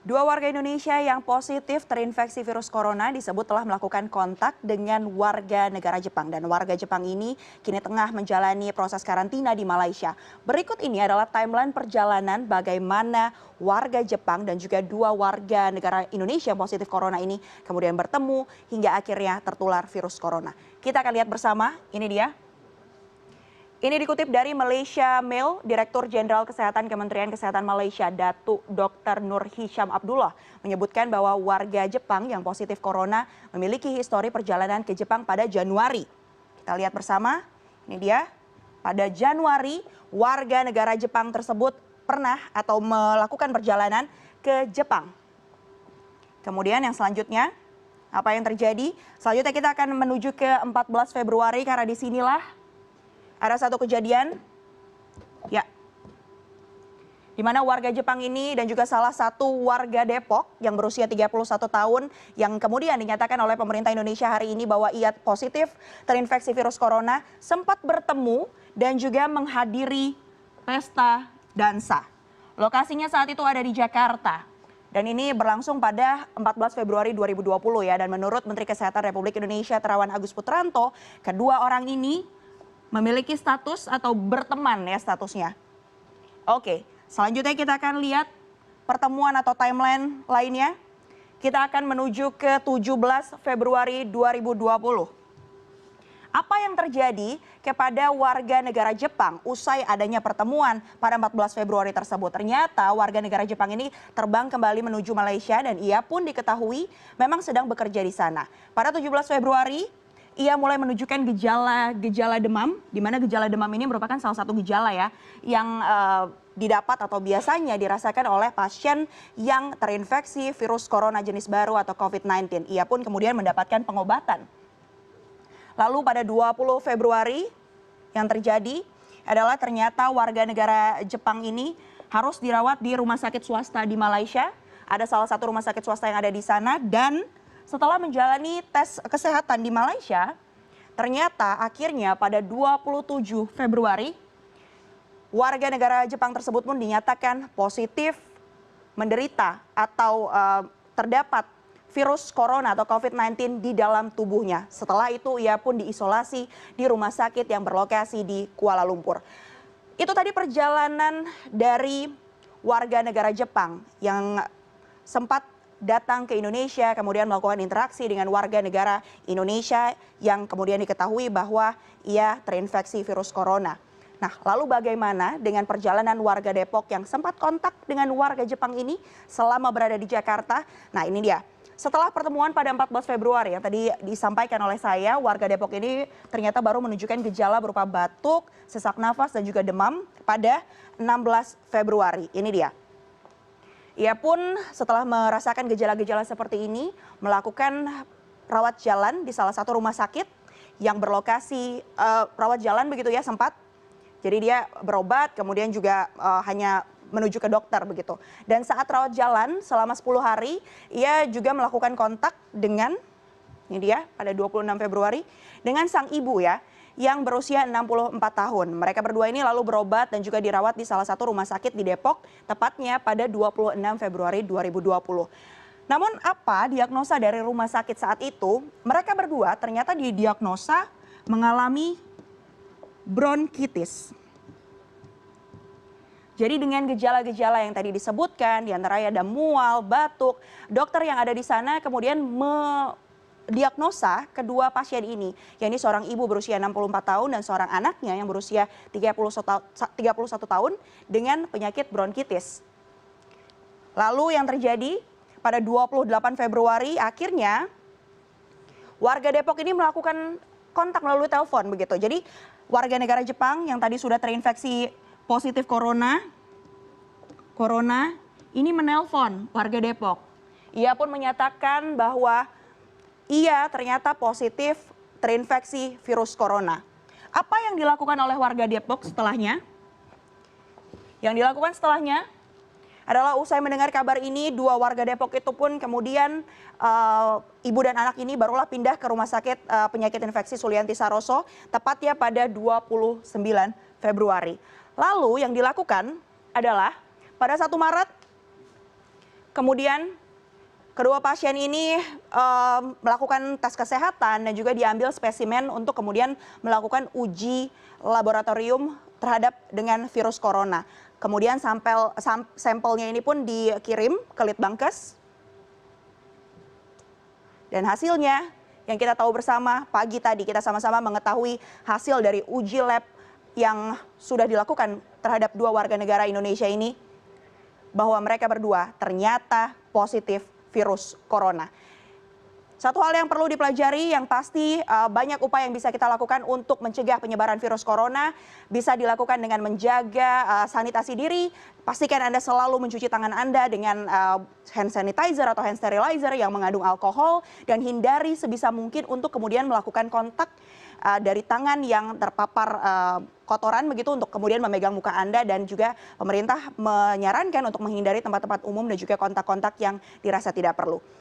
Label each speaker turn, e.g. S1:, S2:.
S1: Dua warga Indonesia yang positif terinfeksi virus corona disebut telah melakukan kontak dengan warga negara Jepang. Dan warga Jepang ini kini tengah menjalani proses karantina di Malaysia. Berikut ini adalah timeline perjalanan bagaimana warga Jepang dan juga dua warga negara Indonesia yang positif corona ini kemudian bertemu hingga akhirnya tertular virus corona. Kita akan lihat bersama, ini dia. Ini dikutip dari Malaysia Mail, Direktur Jenderal Kesehatan Kementerian Kesehatan Malaysia, Datuk Dr. Nur Hisham Abdullah, menyebutkan bahwa warga Jepang yang positif corona memiliki histori perjalanan ke Jepang pada Januari. Kita lihat bersama, ini dia. Pada Januari, warga negara Jepang tersebut pernah atau melakukan perjalanan ke Jepang. Kemudian yang selanjutnya, apa yang terjadi? Selanjutnya kita akan menuju ke 14 Februari karena disinilah ada satu kejadian, ya, di mana warga Jepang ini dan juga salah satu warga Depok yang berusia 31 tahun yang kemudian dinyatakan oleh pemerintah Indonesia hari ini bahwa ia positif terinfeksi virus corona sempat bertemu dan juga menghadiri pesta dansa. Lokasinya saat itu ada di Jakarta. Dan ini berlangsung pada 14 Februari 2020 ya. Dan menurut Menteri Kesehatan Republik Indonesia Terawan Agus Putranto, kedua orang ini memiliki status atau berteman ya statusnya. Oke, selanjutnya kita akan lihat pertemuan atau timeline lainnya. Kita akan menuju ke 17 Februari 2020. Apa yang terjadi kepada warga negara Jepang usai adanya pertemuan pada 14 Februari tersebut? Ternyata warga negara Jepang ini terbang kembali menuju Malaysia dan ia pun diketahui memang sedang bekerja di sana. Pada 17 Februari, ia mulai menunjukkan gejala demam, di mana gejala demam ini merupakan salah satu gejala ya yang didapat atau biasanya dirasakan oleh pasien yang terinfeksi virus corona jenis baru atau COVID-19. Ia pun kemudian mendapatkan pengobatan. Lalu pada 20 Februari yang terjadi adalah ternyata warga negara Jepang ini harus dirawat di rumah sakit swasta di Malaysia. Ada salah satu rumah sakit swasta yang ada di sana dan setelah menjalani tes kesehatan di Malaysia, ternyata akhirnya pada 27 Februari, warga negara Jepang tersebut pun dinyatakan positif menderita atau terdapat virus corona atau COVID-19 di dalam tubuhnya. Setelah itu ia pun diisolasi di rumah sakit yang berlokasi di Kuala Lumpur. Itu tadi perjalanan dari warga negara Jepang yang sempat datang ke Indonesia, kemudian melakukan interaksi dengan warga negara Indonesia yang kemudian diketahui bahwa ia terinfeksi virus corona. Nah, lalu bagaimana dengan perjalanan warga Depok yang sempat kontak dengan warga Jepang ini selama berada di Jakarta? Nah, ini dia. Setelah pertemuan pada 14 Februari yang tadi disampaikan oleh saya, warga Depok ini ternyata baru menunjukkan gejala berupa batuk, sesak nafas, dan juga demam pada 16 Februari. Ini dia. Ia pun setelah merasakan gejala-gejala seperti ini melakukan rawat jalan di salah satu rumah sakit yang berlokasi rawat jalan begitu ya sempat. Jadi dia berobat kemudian juga hanya menuju ke dokter begitu. Dan saat rawat jalan selama 10 hari ia juga melakukan kontak dengan, ini dia pada 26 Februari, dengan sang ibu ya, yang berusia 64 tahun. Mereka berdua ini lalu berobat dan juga dirawat di salah satu rumah sakit di Depok, tepatnya pada 26 Februari 2020. Namun apa diagnosa dari rumah sakit saat itu? Mereka berdua ternyata didiagnosa mengalami bronkitis. Jadi dengan gejala-gejala yang tadi disebutkan, diantaranya ada mual, batuk, dokter yang ada di sana kemudian diagnosa kedua pasien ini, yakni seorang ibu berusia 64 tahun dan seorang anaknya yang berusia 31 tahun dengan penyakit bronkitis. Lalu yang terjadi pada 28 Februari akhirnya warga Depok ini melakukan kontak melalui telepon begitu. Jadi warga negara Jepang yang tadi sudah terinfeksi positif corona ini menelpon warga Depok. Ia pun menyatakan bahwa ia ternyata positif terinfeksi virus corona. Apa yang dilakukan oleh warga Depok setelahnya? Yang dilakukan setelahnya adalah usai mendengar kabar ini, dua warga Depok itu pun kemudian ibu dan anak ini barulah pindah ke rumah sakit penyakit infeksi Sulianti Saroso, tepatnya pada 29 Februari. Lalu yang dilakukan adalah pada 1 Maret Kemudian kedua pasien ini melakukan tes kesehatan dan juga diambil spesimen untuk kemudian melakukan uji laboratorium terhadap dengan virus corona. Kemudian sampelnya ini pun dikirim ke Litbangkes. Dan hasilnya yang kita tahu bersama pagi tadi kita sama-sama mengetahui hasil dari uji lab yang sudah dilakukan terhadap dua warga negara Indonesia ini bahwa mereka berdua ternyata positif virus corona. Satu hal yang perlu dipelajari yang pasti banyak upaya yang bisa kita lakukan untuk mencegah penyebaran virus corona. Bisa dilakukan dengan menjaga sanitasi diri. Pastikan Anda selalu mencuci tangan Anda dengan hand sanitizer atau hand sterilizer yang mengandung alkohol. Dan hindari sebisa mungkin untuk kemudian melakukan kontak dari tangan yang terpapar kotoran begitu untuk kemudian memegang muka Anda. Dan juga pemerintah menyarankan untuk menghindari tempat-tempat umum dan juga kontak-kontak yang dirasa tidak perlu.